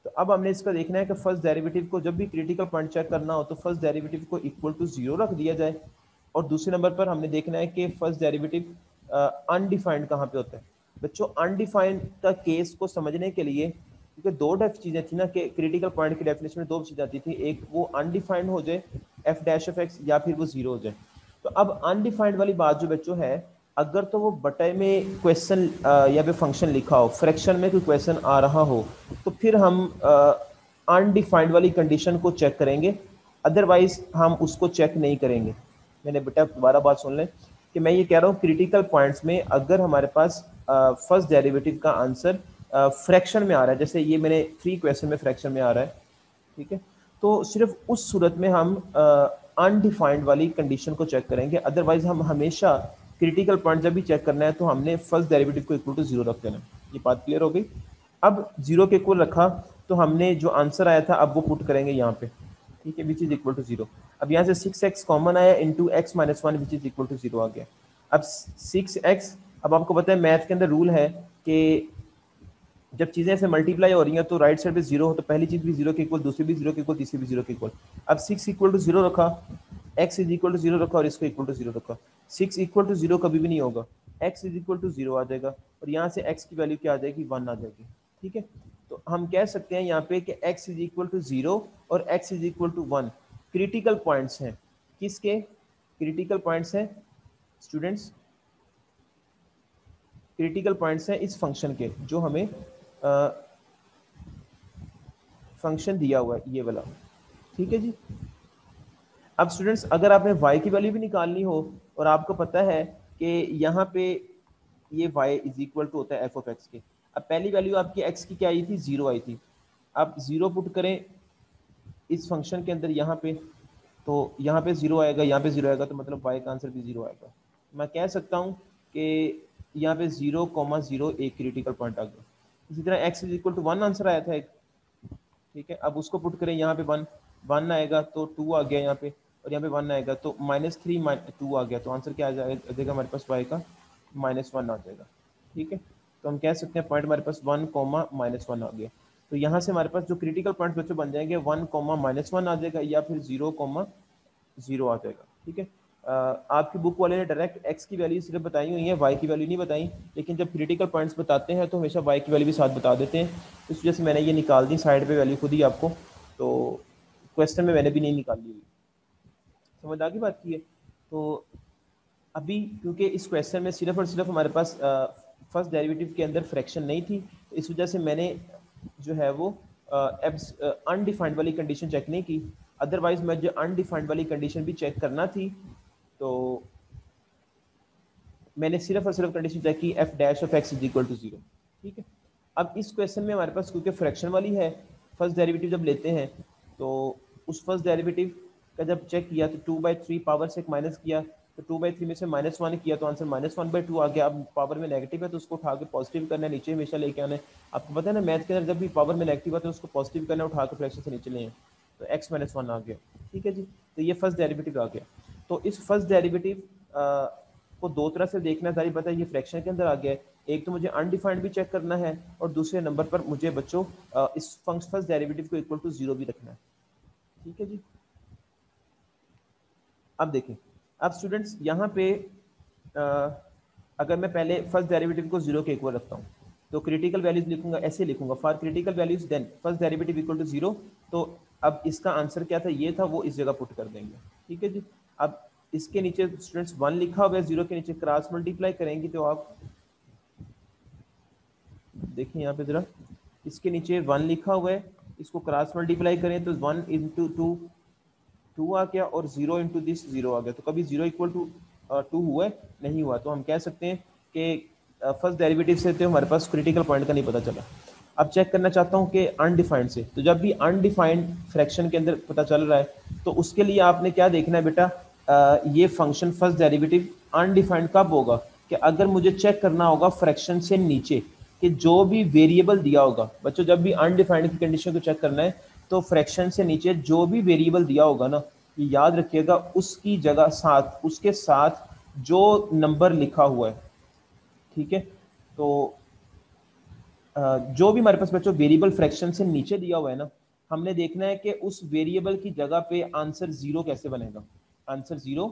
तो अब हमने इसका देखना है कि फर्स्ट डेरिवेटिव को जब भी क्रिटिकल पॉइंट चेक करना हो तो फर्स्ट डेरिवेटिव को इक्वल टू 0 रख दिया जाए। और दूसरे नंबर पर हमने देखना है कि फर्स्ट डेरिवेटिव अनडिफाइंड कहाँ पे होता है। बच्चों अनडिफाइंड का केस को समझने के लिए, क्योंकि दो चीजें थी ना कि क्रिटिकल पॉइंट की डेफिनेशन में दो चीजें आती थी, एक वो अनडिफाइंड हो जाए एफ डैश ऑफ एक्स, या फिर वो जीरो हो जाए। तो अब अनडिफाइंड वाली बात जो बच्चों है, अगर तो वो बटे में क्वेश्चन या फिर फंक्शन लिखा हो, फ्रैक्शन में कोई क्वेश्चन आ रहा हो, तो फिर हम अनडिफाइंड वाली कंडीशन को चेक करेंगे, अदरवाइज हम उसको चेक नहीं करेंगे। मैंने बेटा दोबारा बात सुन लें कि मैं ये कह रहा हूँ क्रिटिकल पॉइंट्स में अगर हमारे पास फर्स्ट डेरिवेटिव का आंसर फ्रैक्शन में आ रहा है, जैसे ये मैंने 3 क्वेश्चन में फ्रैक्शन में आ रहा है, ठीक है, तो सिर्फ उस सूरत में हम अनडिफाइंड वाली कंडीशन को चेक करेंगे। अदरवाइज हम हमेशा क्रिटिकल पॉइंट जब भी चेक करना है तो हमने फर्स्ट डेरिवेटिव को इक्वल टू 0 रख देना। ये बात क्लियर हो गई। अब 0 के इक्वल रखा तो हमने जो आंसर आया था अब वो पुट करेंगे यहाँ पे, ठीक है, विच इज इक्वल टू 0। अब यहाँ से 6x कॉमन आया into x minus 1 which is equal to 0 आ गया। अब 6x, अब आपको पता है मैथ के अंदर रूल है कि जब चीजें ऐसे मल्टीप्लाई हो रही हैं तो राइट साइड पे 0 हो तो पहली चीज भी 0 के इक्वल, दूसरी भी 0 के इक्वल, तीसरी भी 0 के इक्वल। अब 6 इक्वल टू 0 रखा, x इज इक्वल टू 0 रखा और इसको इक्वल टू 0 रखा। 6 इक्वल टू 0 कभी भी नहीं होगा, x इज इक्वल टू 0 आ जाएगा और यहाँ से x की वैल्यू क्या आ जाएगी, 1 आ जाएगी। ठीक है, तो हम कह सकते हैं यहाँ पे कि x इज इक्वल टू 0 और x is equal to 1 critical points हैं। किसके क्रिटिकल पॉइंट्स हैं स्टूडेंट्स? क्रिटिकल पॉइंट्स हैं इस फंक्शन के, जो हमें फंक्शन दिया हुआ है ये वाला। ठीक है जी। अब स्टूडेंट्स अगर आपने y की वैल्यू भी निकालनी हो और आपको पता है कि यहाँ पे ये y इज इक्वल टू होता है एफ ऑफ एक्स के। अब पहली वैल्यू आपकी x की क्या आई थी, 0 आई थी। अब 0 पुट करें इस फंक्शन के अंदर यहाँ पे, तो यहाँ पे 0 आएगा, यहाँ पे 0 आएगा, तो मतलब y का आंसर भी 0 आएगा। मैं कह सकता हूँ कि यहाँ पे 0,0 एक क्रिटिकल पॉइंट आ गया। इसी तरह x is equal to 1 answer आया था एक, ठीक है, अब उसको पुट करें यहाँ पे 1 आएगा तो 2 आ गया यहाँ पे, और यहाँ पे 1 आएगा तो -3 2 आ गया, तो आंसर क्या आ जाएगा हमारे पास y का -1 आ जाएगा। ठीक है, तो हम कह सकते हैं पॉइंट हमारे पास 1,-1 आ गया। तो यहाँ से हमारे पास जो क्रिटिकल पॉइंट बच्चों बन जाएंगे 1,-1 आ जाएगा या फिर 0,0 आ जाएगा। ठीक है, आपकी बुक वाले ने डायरेक्ट x की वैल्यू सिर्फ बताई हुई है, y की वैल्यू नहीं बताई, लेकिन जब क्रिटिकल पॉइंट्स बताते हैं तो हमेशा y की वैल्यू भी साथ बता देते हैं। इस वजह से मैंने ये निकाल दी साइड पे वैल्यू खुद ही आपको, तो क्वेश्चन में मैंने भी नहीं निकाली हुई। समझ आ गई बात की है। तो अभी क्योंकि इस क्वेश्चन में सिर्फ और सिर्फ हमारे पास फर्स्ट डेरिवेटिव के अंदर फ्रैक्शन नहीं थी, तो इस वजह से मैंने जो है वो अनडिफाइंड वाली कंडीशन चेक नहीं की। अदरवाइज मैं जो अनडिफाइंड वाली कंडीशन भी चेक करना थी तो मैंने सिर्फ और सिर्फ कंडीशन चेक की f dash of x is equal to 0। ठीक है, अब इस क्वेश्चन में हमारे पास क्योंकि फ्रैक्शन वाली है, फर्स्ट डेरिवेटिव जब लेते हैं तो उस फर्स्ट डेरिवेटिव का जब चेक किया तो 2/3 पावर से एक माइनस किया, तो 2/3 में से -1 किया तो आंसर -1/2 आ गया। अब पावर में नेगेटिव है तो उसको उठा के पॉजिटिव करना है, नीचे हमेशा लेके आना है। आपको पता है ना मैथ के अंदर जब भी पावर में नेगेटिव है तो उसको पॉजिटिव करना है, उठा के फ्रैक्शन से नीचे ले आए, तो x-1 आ गया। ठीक है जी, तो ये फर्स्ट डेरिवेटिव आ गया। तो इस फर्स्ट डेरिवेटिव को दो तरह से देखना सारी पता है, ये फ्रैक्शन के अंदर आ गया है। एक तो मुझे अनडिफाइंड भी चेक करना है और दूसरे नंबर पर मुझे बच्चों इस फर्स्ट डेरिवेटिव को इक्वल टू 0 भी रखना है। ठीक है जी, अब देखें, अब स्टूडेंट्स यहाँ पे अगर मैं पहले फर्स्ट डेरिवेटिव को 0 के इक्वल रखता हूँ तो क्रिटिकल वैल्यूज लिखूंगा, ऐसे लिखूंगा for critical values then first derivative equal to 0। तो अब इसका आंसर क्या था, ये था, वो इस जगह पुट कर देंगे। ठीक है जी, अब इसके नीचे स्टूडेंट्स 1 लिखा हुआ है, 0 के नीचे क्रॉस मल्टीप्लाई करेंगे तो आप देखिए यहाँ पे जरा, इसके नीचे 1 लिखा हुआ है, इसको क्रॉस मल्टीप्लाई करें तो 1 इंटू 2 2 आ गया, और 0 इंटू दिस 0 आ गया। तो कभी 0 इक्वल टू 2 हुआ है? नहीं हुआ। तो हम कह सकते हैं कि फर्स्ट डेरिवेटिव से तो हमारे पास क्रिटिकल पॉइंट का नहीं पता चला। अब चेक करना चाहता हूँ कि अनडिफाइंड से, तो जब भी अनडिफाइंड फ्रैक्शन के अंदर पता चल रहा है तो उसके लिए आपने क्या देखना है बेटा, ये फंक्शन फर्स्ट डेरिवेटिव अनडिफाइंड कब होगा, कि अगर मुझे चेक करना होगा फ्रैक्शन से नीचे कि जो भी वेरिएबल दिया होगा। बच्चों जब भी अनडिफाइंड की कंडीशन को चेक करना है तो फ्रैक्शन से नीचे जो भी वेरिएबल दिया होगा ना, ये याद रखिएगा, उसकी जगह साथ उसके साथ जो नंबर लिखा हुआ है, ठीक है। तो जो भी हमारे पास बच्चों वेरिएबल फ्रैक्शन से नीचे दिया हुआ है ना, हमने देखना है कि उस वेरिएबल की जगह पे आंसर जीरो कैसे बनेगा, आंसर जीरो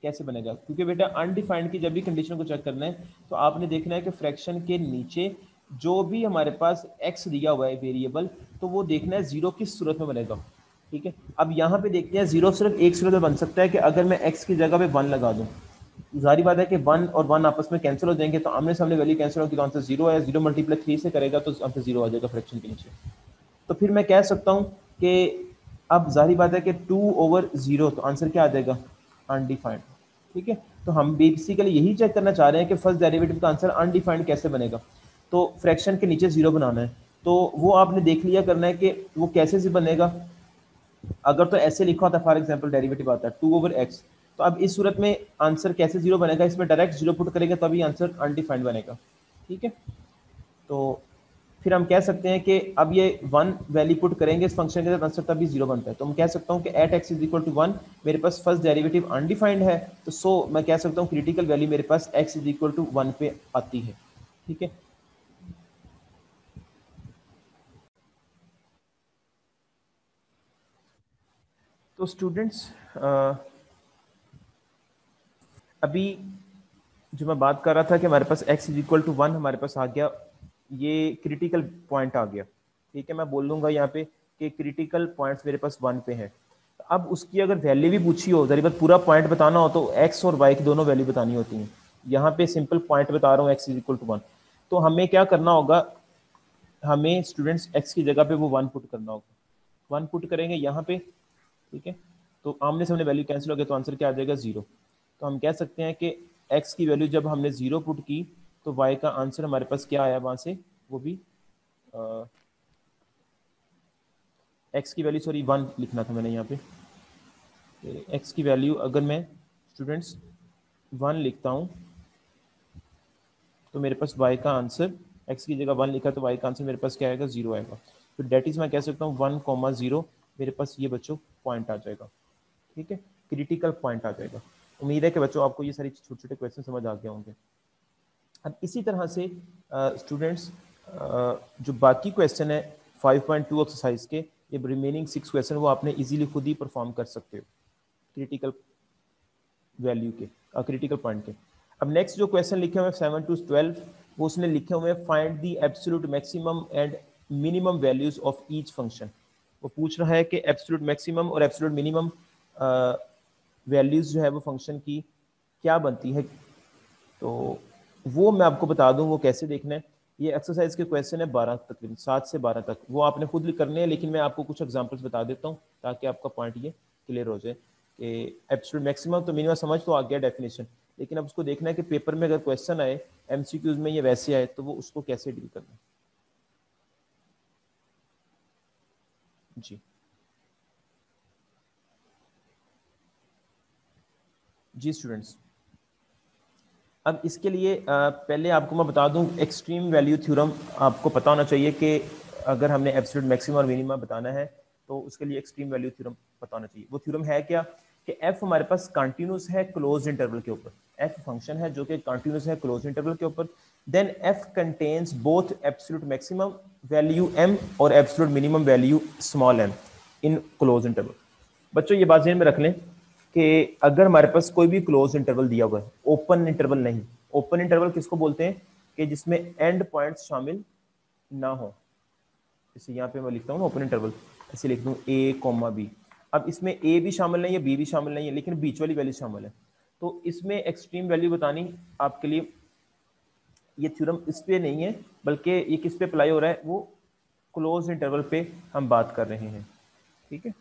कैसे बनेगा। क्योंकि बेटा अनडिफाइंड की जब भी कंडीशन को चेक करना है तो आपने देखना है कि फ्रैक्शन के नीचे जो भी हमारे पास एक्स दिया हुआ है वेरिएबल, तो वो देखना है जीरो किस सूरत में बनेगा, ठीक है। अब यहाँ पे देखते हैं जीरो सिर्फ एक सूरत में बन सकता है कि अगर मैं एक्स की जगह पे 1 लगा दूं। जारी बात है कि 1 और 1 आपस में कैंसिल हो जाएंगे, तो आमने सामने वैल्यू कैंसिल होगी तो आंसर जीरो है। 0 मल्टीप्लाई 3 से करेगा तो आंसर जीरो आ जाएगा फ्रैक्शन के नीचे। तो फिर मैं कह सकता हूँ कि अब जारी बात है कि 2/0, तो आंसर क्या आ जाएगा, अनडिफाइंड, ठीक है। तो हम बेसिकली यही चेक करना चाह रहे हैं कि फर्स्ट डेरिवेटिव का आंसर अनडिफाइंड कैसे बनेगा। तो फ्रैक्शन के नीचे जीरो बनाना है, तो वो आपने देख लिया करना है कि वो कैसे से बनेगा। अगर तो ऐसे लिखा होता है फॉर एग्जांपल डेरिवेटिव आता है 2/x, तो अब इस सूरत में आंसर कैसे जीरो बनेगा, इसमें डायरेक्ट जीरो पुट करेंगे तभी आंसर अनडिफाइंड बनेगा, ठीक है। तो फिर हम कह सकते हैं कि अब ये 1 वैल्यू पुट करेंगे इस फंक्शन के साथ, आंसर तभी जीरो बनता है। तो मैं कह सकता हूँ कि at x is equal to 1 मेरे पास फर्स्ट डेरिवेटिव अनडिफाइंड है, तो सो मैं कह सकता हूँ क्रिटिकल वैल्यू मेरे पास एक्स इज इक्वल टू 1 पे आती है, ठीक है। तो स्टूडेंट्स अभी जो मैं बात कर रहा था कि हमारे पास x इज इक्वल टू 1 हमारे पास आ गया, ये क्रिटिकल पॉइंट आ गया, ठीक है। मैं बोल दूंगा यहाँ पे कि क्रिटिकल पॉइंट्स मेरे पास 1 पे है। अब उसकी अगर वैल्यू भी पूछी हो, जरी बात पूरा पॉइंट बताना हो, तो x और y की दोनों वैल्यू बतानी होती हैं। यहाँ पे सिंपल पॉइंट बता रहा हूँ x इज इक्वल टू 1, तो हमें क्या करना होगा, हमें स्टूडेंट्स x की जगह पे वो 1 पुट करना होगा। 1 पुट करेंगे यहाँ पे, ठीक है। तो आमने सामने वैल्यू कैंसिल हो गया तो आंसर क्या आ जाएगा, जीरो। तो हम कह सकते हैं कि x की वैल्यू जब हमने जीरो पुट की तो y का आंसर हमारे पास क्या आया वहां से, वो भी x की वैल्यू, सॉरी 1 लिखना था मैंने यहाँ पे। x की वैल्यू अगर मैं स्टूडेंट्स 1 लिखता हूँ तो मेरे पास y का आंसर, x की जगह 1 लिखा तो y का आंसर मेरे पास क्या आएगा, जीरो आएगा। तो डेट इज मैं कह सकता हूँ 1,0 मेरे पास ये बच्चों पॉइंट आ जाएगा, ठीक है, क्रिटिकल पॉइंट आ जाएगा। उम्मीद है कि बच्चों आपको ये सारी छोटे छोटे क्वेश्चन समझ आ गए होंगे। अब इसी तरह से स्टूडेंट्स जो बाकी क्वेश्चन है 5.2 एक्सरसाइज के, ये रिमेनिंग 6 क्वेश्चन वो आपने इजीली खुद ही परफॉर्म कर सकते हो क्रिटिकल वैल्यू के, क्रिटिकल पॉइंट के। अब नेक्स्ट जो क्वेश्चन लिखे हुए हैं 7 to 12, वो उसने लिखे हुए हैं find the absolute maximum and minimum values of each function. वो पूछ रहा है कि एब्सोल्यूट मैक्सिमम और एब्सोल्यूट मिनिमम वैल्यूज जो है वो फंक्शन की क्या बनती है। तो वो मैं आपको बता दूं वो कैसे देखना है। ये एक्सरसाइज के क्वेश्चन है 12 तकरीबन 7 से 12 तक, वो आपने खुद करने हैं, लेकिन मैं आपको कुछ एग्जांपल्स बता देता हूँ ताकि आपका पॉइंट ये क्लियर हो जाए कि एब्सोल्यूट मैक्सिमम तो मिनिमम समझ तो आ गया डेफिनेशन, लेकिन अब उसको देखना है कि पेपर में अगर क्वेश्चन आए एमसीक्यूज में ये वैसे आए तो वो उसको कैसे डील करना है। जी जी स्टूडेंट्स, अब इसके लिए पहले आपको मैं बता दूं एक्सट्रीम वैल्यू थ्योरम आपको पता होना चाहिए कि अगर हमने एब्सोल्यूट मैक्सिमम और मिनिमम बताना है तो उसके लिए एक्सट्रीम वैल्यू थ्योरम पता होना चाहिए। वो थ्योरम है क्या कि एफ हमारे पास कंटिन्यूस है क्लोज इंटरवल के ऊपर, एफ फंक्शन है जो कि कंटिन्यूस है क्लोज इंटरवल के ऊपर, then F contains both absolute maximum value M और absolute minimum value small M in close interval. बच्चों ये बात ध्यान में रख लें कि अगर हमारे पास कोई भी क्लोज इंटरवल दिया हुआ है, ओपन इंटरवल नहीं, ओपन इंटरवल किसको बोलते हैं कि जिसमें एंड पॉइंट्स शामिल ना हो। जैसे यहाँ पे मैं लिखता हूँ ना ओपन इंटरवल, ऐसे लिख दूँ ए कॉमा बी। अब इसमें ए भी शामिल नहीं है, बी भी शामिल नहीं है, लेकिन बीच वाली वैल्यू शामिल है। तो इसमें एक्सट्रीम वैल्यू बतानी आपके लिए ये थ्योरम इस पे नहीं है, बल्कि ये किस पे अप्लाई हो रहा है, वो क्लोज इंटरवल पे हम बात कर रहे हैं, ठीक है।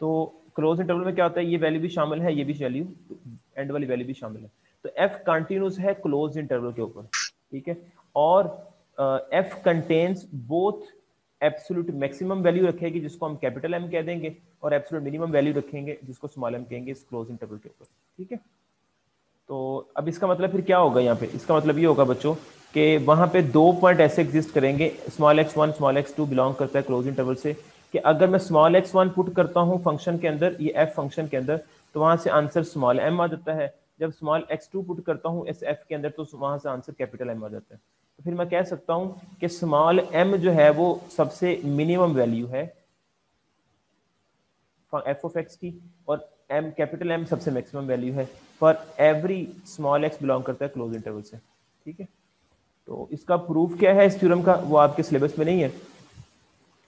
तो क्लोज इंटरवल में क्या होता है, ये वैल्यू भी शामिल है, ये भी वैल्यू एंड वाली वैल्यू भी शामिल है। तो एफ कंटिन्यूस है क्लोज इंटरवल के ऊपर, ठीक है। और F contains both absolute maximum value रखेगी जिसको हम कैपिटल एम कह देंगे, और एब्सोल्यूट मिनिमम वैल्यू रखेंगे जिसको स्मॉल एम कहेंगे इस क्लोज इंटरवल के ऊपर, ठीक है। तो अब इसका मतलब फिर क्या होगा यहाँ पे, इसका मतलब ये होगा बच्चों कि वहाँ पे दो पॉइंट ऐसे एग्जिस्ट करेंगे, small x one small x two belong करता है क्लोज इंटरवल से, कि अगर मैं स्मॉल एक्स वन पुट करता हूँ फंक्शन के अंदर, ये एफ फंक्शन के अंदर, तो वहाँ से आंसर स्मॉल एम आ जाता है। जब स्मॉल एक्स टू पुट करता हूँ इस एफ के अंदर, तो वहाँ से आंसर कैपिटल एम आ जाता है। तो फिर मैं कह सकता हूँ कि स्मॉल एम जो है वो सबसे मिनिमम वैल्यू है एफ ऑफ एक्स की, और एम कैपिटल एम सबसे मैक्सिमम वैल्यू है for every small x belong करता है क्लोज इंटरवल से, ठीक है। तो इसका प्रूफ क्या है इस थ्योरम का, वो आपके सिलेबस में नहीं है।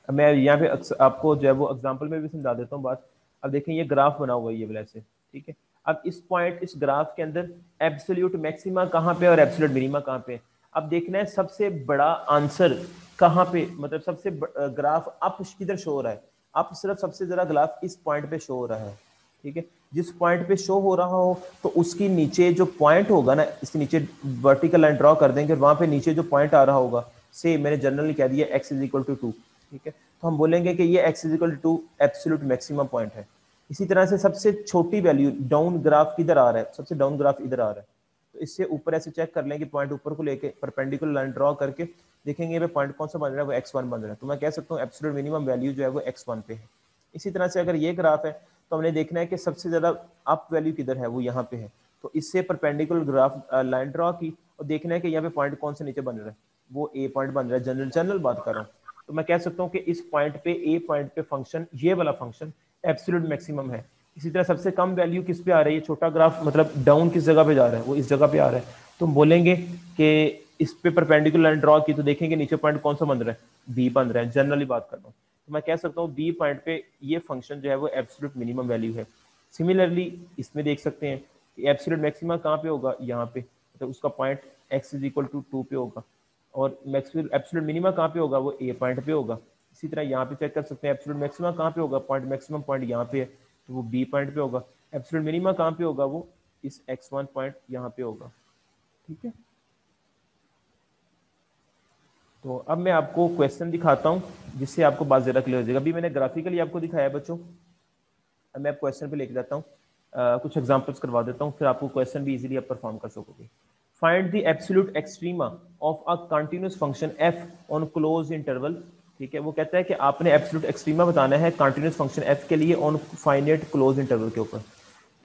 अब मैं यहाँ पे आपको जो है वो एग्जांपल में भी समझा देता हूँ बात। अब देखें ये ग्राफ बना हुआ है ये वाला से, ठीक है। अब इस पॉइंट इस ग्राफ के अंदर एब्सोल्यूट मैक्सिमा कहाँ पे और एब्सोल्यूट मिनिमा कहाँ पे, अब देखना है सबसे बड़ा आंसर कहाँ पे, मतलब सबसे ग्राफ अप किधर शो हो रहा है, अप सिर्फ सबसे ज्यादा ग्राफ इस पॉइंट पे शो हो रहा है, ठीक है। जिस पॉइंट पे शो हो रहा हो तो उसकी नीचे जो पॉइंट होगा ना, इसके नीचे वर्टिकल लाइन ड्रॉ कर देंगे, और वहां पे नीचे जो पॉइंट आ रहा होगा, से मैंने जनरली कह दिया x इज इक्वल टू 2, ठीक है। तो हम बोलेंगे कि ये x is equal to absolute maximum point है। इसी तरह से सबसे छोटी वैल्यू डाउन ग्राफ किधर आ रहा है, सबसे डाउन ग्राफ इधर आ रहा है, तो इससे ऊपर ऐसे चेक कर लेंगे, पॉइंट ऊपर को लेके परपेंडिकुलर लाइन ड्रॉ करके देखेंगे ये पॉइंट कौन सा बन रहा है, वो x1 बन रहा है, तो मैं कह सकता हूँ एब्सोल्यूट मिनिमम वैल्यू जो है वो x1 पे है। इसी तरह से अगर ये ग्राफ है तो हमने देखना है कि सबसे ज्यादा अप वैल्यू किधर है, वो यहाँ पे है, तो इससे परपेंडिकुलर ग्राफ लाइन ड्रॉ की और देखना है कि यहाँ पे पॉइंट कौन से नीचे बन रहा है, वो ए पॉइंट बन रहा है, जनरल जनरल बात कर रहा हूँ। तो मैं कह सकता हूँ कि इस पॉइंट पे ए पॉइंट पे फंक्शन, ये वाला फंक्शन एब्सोल्यूट मैक्सिमम है। इसी तरह सबसे कम वैल्यू किस पे आ रही है, छोटा ग्राफ मतलब डाउन किस जगह पे जा रहा है, वो इस जगह पे आ रहा है, तो हम बोलेंगे कि इस पे परपेंडिकुलर लाइन ड्रॉ की तो देखेंगे नीचे पॉइंट कौन सा बन रहा है, बी बन रहा है, जनरली बात कर रहा हूँ। तो मैं कह सकता हूँ बी पॉइंट पे ये फंक्शन जो है वो एब्सोल्यूट मिनिमम वैल्यू है। सिमिलरली इसमें देख सकते हैं कि एब्सोल्यूट मैक्सिमा कहाँ पे होगा, यहाँ पे, तो उसका point x is equal to 2 पे होगा, और मैक्सिमम एब्सोल्यूट मिनिमा कहाँ पे होगा, वो ए पॉइंट पे होगा। इसी तरह यहाँ पे चेक कर सकते हैं एब्सोल्यूट मैक्सिमा कहाँ पे होगा, पॉइंट मैक्सिमम पॉइंट यहाँ पे है, तो वो बी पॉइंट पे होगा। एब्सोल्यूट मिनिमा कहाँ पे होगा, वो इस x1 पॉइंट यहाँ पे होगा, ठीक है। तो अब मैं आपको क्वेश्चन दिखाता हूँ जिससे आपको बात ज़्यादा क्लियर हो जाएगा। अभी मैंने ग्राफिकली आपको दिखाया है बच्चों, अब मैं क्वेश्चन पे लेके जाता हूँ, कुछ एग्जांपल्स करवा देता हूँ, फिर आपको क्वेश्चन भी इजीली आप परफॉर्म कर सकोगे। Find the absolute extrema of a continuous function F on close interval, ठीक है। वो कहता है कि आपने एब्सोल्यूट एक्सट्रीमा बताना है कंटिन्यूअस फंक्शन एफ के लिए ऑन फाइनाइट क्लोज इंटरवल के ऊपर।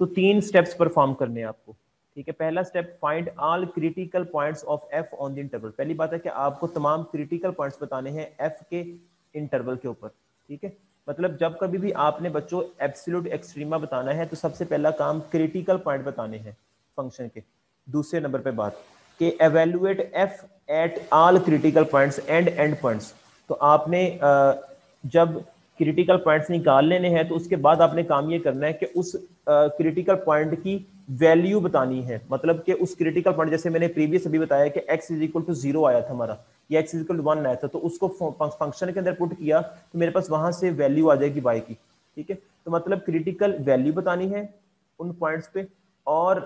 तो 3 स्टेप्स परफॉर्म करने हैं आपको, ठीक है। पहला step, find all critical points of F on the interval. पहली बात है कि आपको तमाम क्रिटिकल पॉइंट्स बताने हैं एफ के इंटरवल के ऊपर, ठीक है। मतलब जब कभी भी आपने बच्चों एब्सोल्यूट एक्सट्रीमा बताना है तो सबसे पहला काम क्रिटिकल पॉइंट बताने हैं फंक्शन के। दूसरे नंबर पे बात कि evaluate F at all critical points and and points. तो आपने जब क्रिटिकल पॉइंट्स निकाल लेने हैं तो उसके बाद आपने काम ये करना है कि उस क्रिटिकल पॉइंट की वैल्यू बतानी है। मतलब कि उस क्रिटिकल पॉइंट, जैसे मैंने प्रीवियस अभी बताया कि x इज इक्वल टू 0 आया था हमारा, या x इज इक्वल टू 1 आया था, तो उसको फंक्शन के अंदर पुट किया तो मेरे पास वहां से वैल्यू आ जाएगी y की, ठीक है। तो मतलब क्रिटिकल वैल्यू बतानी है उन पॉइंट्स पे, और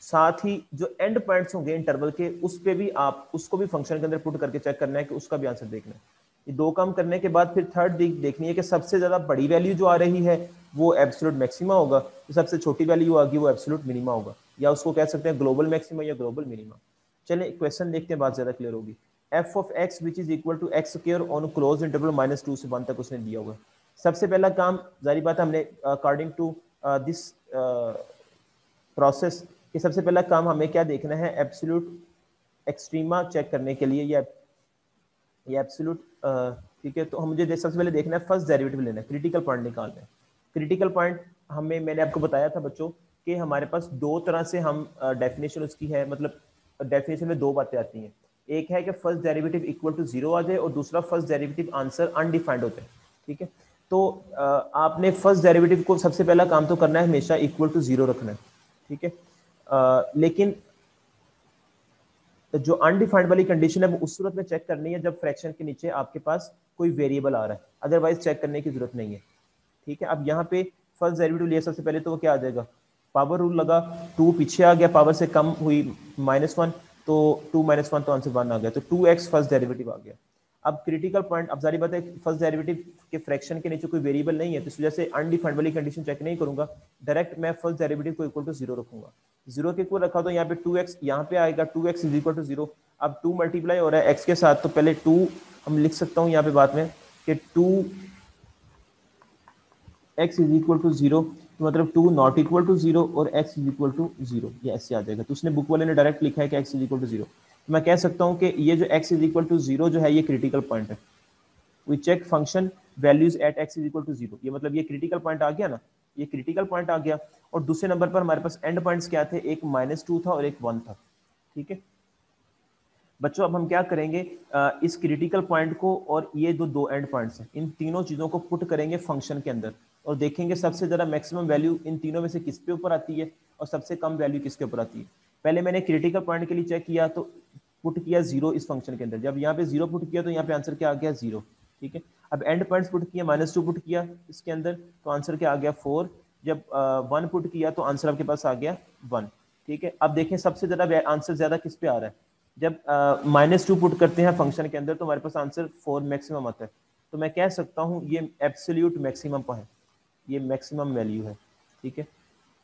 साथ ही जो एंड पॉइंट्स होंगे इंटरवल के उस पे भी आप उसको भी फंक्शन के अंदर पुट करके चेक करना है कि उसका भी आंसर देखना है। ये दो काम करने के बाद फिर थर्ड देखनी है कि सबसे ज्यादा बड़ी वैल्यू जो आ रही है वो एब्सोल्यूट मैक्सिमा होगा, तो सबसे छोटी वैल्यू आगी वो एब्सोल्यूट मिनिमा होगा, या उसको कह सकते हैं ग्लोबल मैक्सिमा या ग्लोबल मिनिमा। चलिए क्वेश्चन देखते हैं, बात ज्यादा क्लियर होगी। F of x which is equal to x square on close interval -2 से 1 तक उसने दिया हुआ है। सबसे पहला काम, जारी बात है, हमने अकॉर्डिंग टू दिस प्रोसेस कि सबसे पहला काम हमें क्या देखना है, एब्सोल्यूट एक्सट्रीमा चेक करने के लिए, या एब्सोल्यूट, ठीक है। तो हम मुझे सबसे पहले देखना है फर्स्ट डेरिवेटिव लेना है, क्रिटिकल पॉइंट निकालना है। क्रिटिकल पॉइंट हमें, मैंने आपको बताया था बच्चों कि हमारे पास दो तरह से हम डेफिनेशन उसकी है, मतलब डेफिनेशन में दो बातें आती हैं। एक है कि फर्स्ट डेरिवेटिव इक्वल टू 0 आ जाए, और दूसरा फर्स्ट डेरिवेटिव आंसर अनडिफाइंड होता है, ठीक है। तो आपने फर्स्ट डेरिवेटिव को सबसे पहला काम तो करना है हमेशा इक्वल टू 0 रखना है, ठीक है। लेकिन जो अनडिफाइंड वाली कंडीशन है वो उस सूरत में चेक करनी है जब फ्रैक्शन के नीचे आपके पास कोई वेरिएबल आ रहा है, अदरवाइज चेक करने की जरूरत नहीं है। ठीक है, अब यहाँ पे फर्स्ट डेरिवेटिव लिया सबसे पहले तो वो क्या आ जाएगा, पावर रूल लगा, 2 पीछे आ गया, पावर से कम हुई -1, तो 2 - 1 तो आंसर 1 आ गया, तो 2x फर्स्ट डेरिवेटिव आ गया। अब क्रिटिकल पॉइंट, अब जारी बात है फर्स्ट डेरिवेटिव के फ्रैक्शन के नीचे कोई वेरिएबल नहीं है, तो इस वजह से अनडिफाइंड वाली कंडीशन चेक नहीं करूंगा, डायरेक्ट मैं फर्स्ट डेरिवेटिव को इक्वल टू 0 रखूंगा। 0 के इक्वल रखा तो यहाँ पे 2x यहाँ पे आएगा, 2x इज इक्वल टू 0। अब 2 मल्टीप्लाई हो रहा है x के साथ, तो पहले 2 हम लिख सकता हूँ यहाँ पे बाद में कि 2x इज इक्वल टू 0, तो मतलब 2 नॉट इक्वल टू 0 और x इज इक्वल टू 0, ये ऐसे आ जाएगा। तो उसने बुक वाले ने डायरेक्ट लिखा है कि x इज इक्वल टू 0, तो मैं कह सकता हूँ कि ये जो x इज इक्वल टू 0 जो है ये क्रिटिकल पॉइंट है। We check function values at x is equal to 0, ये मतलब ये क्रिटिकल पॉइंट आ गया ना, ये क्रिटिकल पॉइंट आ गया। और दूसरे नंबर पर हमारे पास एंड पॉइंट्स क्या थे, एक -2 था और एक 1 था। ठीक है बच्चों, अब हम क्या करेंगे, इस क्रिटिकल पॉइंट को और ये दो एंड पॉइंट्स हैं, इन तीनों चीजों को पुट करेंगे फंक्शन के अंदर और देखेंगे सबसे ज्यादा मैक्सिमम वैल्यू इन तीनों में से किसके ऊपर आती है और सबसे कम वैल्यू किसके ऊपर आती है। पहले मैंने क्रिटिकल पॉइंट के लिए चेक किया तो पुट किया 0 इस फंक्शन के अंदर, जब यहाँ पे 0 पुट किया तो यहाँ पे आंसर क्या आ गया 0। ठीक है, अब एंड पॉइंट्स पुट किया, -2 पुट किया इसके अंदर तो आंसर क्या आ गया 4, जब 1 पुट किया तो आंसर आपके पास आ गया 1। ठीक है, अब देखें सबसे ज्यादा आंसर ज्यादा किस पे आ रहा है, जब -2 पुट करते हैं फंक्शन के अंदर तो हमारे पास आंसर 4 मैक्सिमम आता है, तो मैं कह सकता हूँ ये एब्सोल्यूट मैक्सिमम पर है, ये मैक्सिमम वैल्यू है। ठीक है,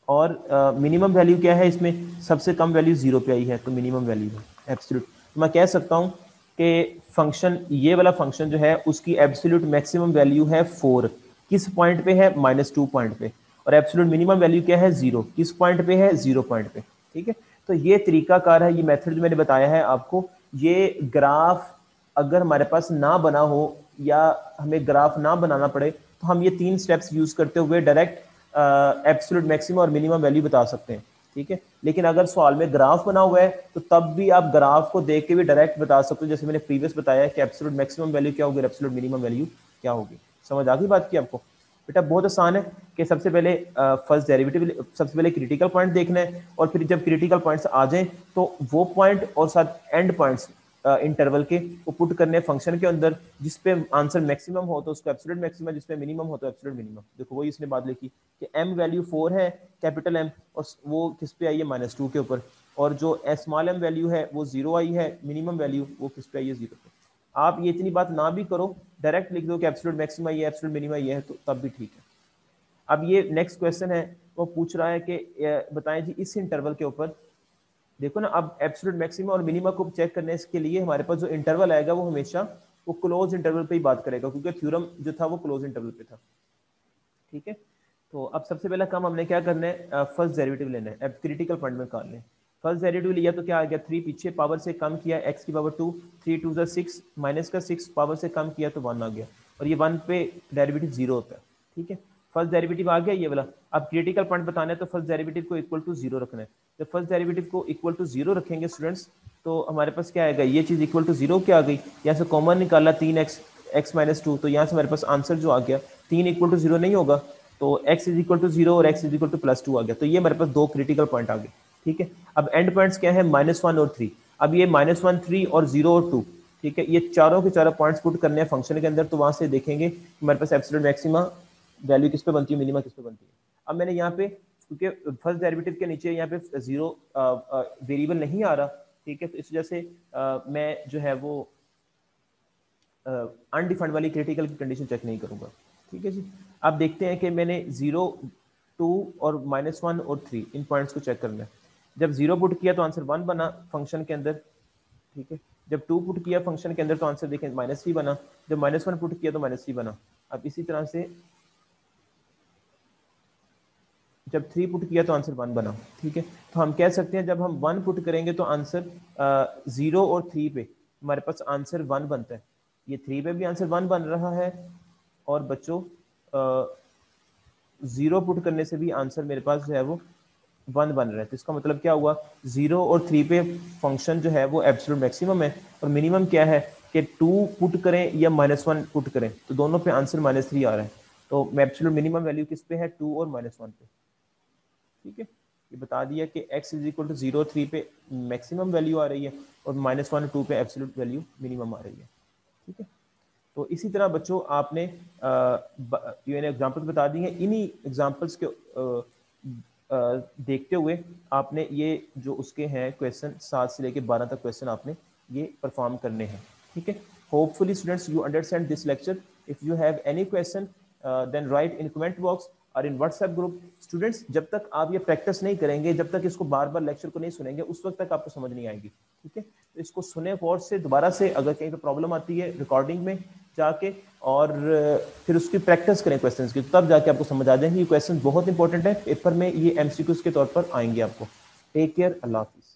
और मिनिमम वैल्यू क्या है इसमें, सबसे कम वैल्यू 0 पे आई है तो मिनिमम वैल्यू है एब्सोल्यूट। तो मैं कह सकता हूँ कि फंक्शन, ये वाला फंक्शन जो है उसकी एब्सोल्यूट मैक्सिमम वैल्यू है 4, किस पॉइंट पे है, -2 पॉइंट पे, और एब्सोल्यूट मिनिमम वैल्यू क्या है 0, किस पॉइंट पे है, 0 पॉइंट पे। ठीक है, तो ये तरीकाकार है, ये मेथड जो मैंने बताया है आपको, ये ग्राफ अगर हमारे पास ना बना हो या हमें ग्राफ ना बनाना पड़े तो हम ये 3 स्टेप्स यूज करते हुए डायरेक्ट एब्सोल्यूट मैक्सिमम और मिनिमम वैल्यू बता सकते हैं। ठीक है, लेकिन अगर सवाल में ग्राफ बना हुआ है तो तब भी आप ग्राफ को देख के भी डायरेक्ट बता सकते हो, जैसे मैंने प्रीवियस बताया कि एब्सोल्यूट मैक्सिमम वैल्यू क्या होगी, एब्सोल्यूट मिनिमम वैल्यू क्या होगी। समझ आ गई बात की आपको? बेटा बहुत आसान है कि सबसे पहले फर्स्ट डेरिवेटिव, सबसे पहले क्रिटिकल पॉइंट देखना है और फिर जब क्रिटिकल पॉइंट्स आ जाएं तो वो पॉइंट और साथ एंड पॉइंट्स इंटरवल के वो पुट करने फंक्शन के अंदर, जिस पे आंसर मैक्सिमम हो तो उसको एब्सोल्यूट मैक्सिमम, जिस पे मिनिमम हो तो एब्सोल्यूट मिनिमम। देखो वही इसने बात लिखी कि m वैल्यू 4 है, कैपिटल M, और वो किस पे आई है -2 के ऊपर, और जो स्मॉल m वैल्यू है वो 0 आई है, मिनिमम वैल्यू वो किस पे आई है 0 पे। आप ये इतनी बात ना भी करो, डायरेक्ट लिख दो कि एब्सोल्यूट मैक्सिमम ये एब्सोल्यूट मिनिमम ये है, तो तब भी ठीक है। अब ये नेक्स्ट क्वेश्चन है, वो पूछ रहा है कि बताएं जी इस इंटरवल के ऊपर, देखो ना अब एब्सोल्यूट मैक्सिमम और मिनिमम को चेक करने के लिए हमारे पास जो इंटरवल आएगा वो हमेशा वो क्लोज इंटरवल पे ही बात करेगा, क्योंकि थ्योरम जो था वो क्लोज इंटरवल पे था। ठीक है, तो अब सबसे पहला काम हमने क्या करना है, फर्स्ट डेरिवेटिव लेना है, अब क्रिटिकल पॉइंट में निकालना है। फर्स्ट डेरिवेटिव लिया तो क्या आ गया 3, पीछे पावर से कम किया x की पावर 2, 3 2 6, माइनस का 6, पावर से कम किया तो 1 आ गया, और ये 1 पे डेरिवेटिव 0 होता है। ठीक है, फर्स्ट डेरिवेटिव आ गया ये वाला। अब क्रिटिकल पॉइंट बताना है तो फर्स्ट डेरिवेटिव को इक्वल टू 0 रखना है। जब फर्स्ट डेरिवेटिव को इक्वल टू 0 रखेंगे स्टूडेंट्स तो हमारे पास क्या आएगा, ये चीज इक्वल टू 0 क्या आ गई, यहाँ से कॉमन निकाला 3x, x -2, तो यहाँ से हमारे पास आंसर जो आ गया 3 इक्वल टू 0 नहीं होगा, तो x इज इक्वल टू 0 और x इज इक्वल टू +2 आ गया, तो ये हमारे पास दो क्रिटिकल पॉइंट आ गए। ठीक है, अब एंड पॉइंट्स क्या है, -1 और 3। अब ये -1 3 और 0 और 2, ठीक है, ये चारों के चारों पॉइंट्स पुट करने हैं फंक्शन के अंदर, तो वहां से देखेंगे हमारे पास एब्सोल्यूट मैक्सिमा वैल्यू किस पे बनती है, मिनिमा किस पे बनती है। अब मैंने यहाँ पे क्योंकि फर्स्ट डेरिवेटिव के नीचे यहाँ पे 0 वेरिएबल नहीं आ रहा, ठीक है, तो इस वजह से मैं जो है वो अनडिफाइंड वाली क्रिटिकल की कंडीशन चेक नहीं करूंगा। ठीक है जी, आप देखते हैं कि मैंने 0 2 और -1 और 3 इन पॉइंट्स को चेक करना है। जब 0 पुट किया तो आंसर 1 बना फंक्शन के अंदर। ठीक है, जब 2 पुट किया फंक्शन के अंदर तो आंसर देखें -3 बना, जब -1 पुट किया तो -3 बना। अब इसी तरह से जब 3 पुट किया तो आंसर 1 बना। ठीक है, तो हम कह सकते हैं जब हम 1 पुट करेंगे तो आंसर 0 और 3 पे हमारे पास आंसर 1 बनता है, ये 3 पे भी आंसर 1 बन रहा है, और बच्चों 0 पुट करने से भी आंसर मेरे पास जो है वो 1 बन रहा है। तो इसका मतलब क्या हुआ, 0 और 3 पे फंक्शन जो है वो एब्सोल्यूट मैक्सिमम है, और मिनिमम क्या है कि 2 पुट करें या -1 पुट करें तो दोनों पे आंसर -3 आ रहा है, तो एब्सोल्यूट मिनिमम वैल्यू किस पे है, 2 और -1 पे। ठीक है, ये बता दिया कि x इज इक्वल टू 0 3 पे मैक्सिमम वैल्यू आ रही है और -1 2 पे एब्सोल्यूट वैल्यू मिनिमम आ रही है। ठीक है, तो इसी तरह बच्चों आपने ये एग्जांपल्स बता दी हैं। इन्हीं एग्जांपल्स के देखते हुए आपने ये जो उसके हैं क्वेश्चन 7 से लेकर 12 तक क्वेश्चन आपने ये परफॉर्म करने हैं। ठीक है, hopefully students you understand this lecture. If you have any question then write in comment box और इन व्हाट्सएप ग्रुप। स्टूडेंट्स जब तक आप ये प्रैक्टिस नहीं करेंगे, जब तक इसको बार बार लेक्चर को नहीं सुनेंगे, उस वक्त तक आपको समझ नहीं आएगी। ठीक है, तो इसको सुने गौर से, दोबारा से अगर कहीं पे प्रॉब्लम आती है रिकॉर्डिंग में जाके, और फिर उसकी प्रैक्टिस करें क्वेश्चंस की, तब जाके आपको समझ आ जाएंगे। ये क्वेश्चन बहुत इंपॉर्टेंट है, पेपर में ये एमसीक्यूज के तौर पर आएंगे आपको। टेक केयर, अल्लाह हाफिज।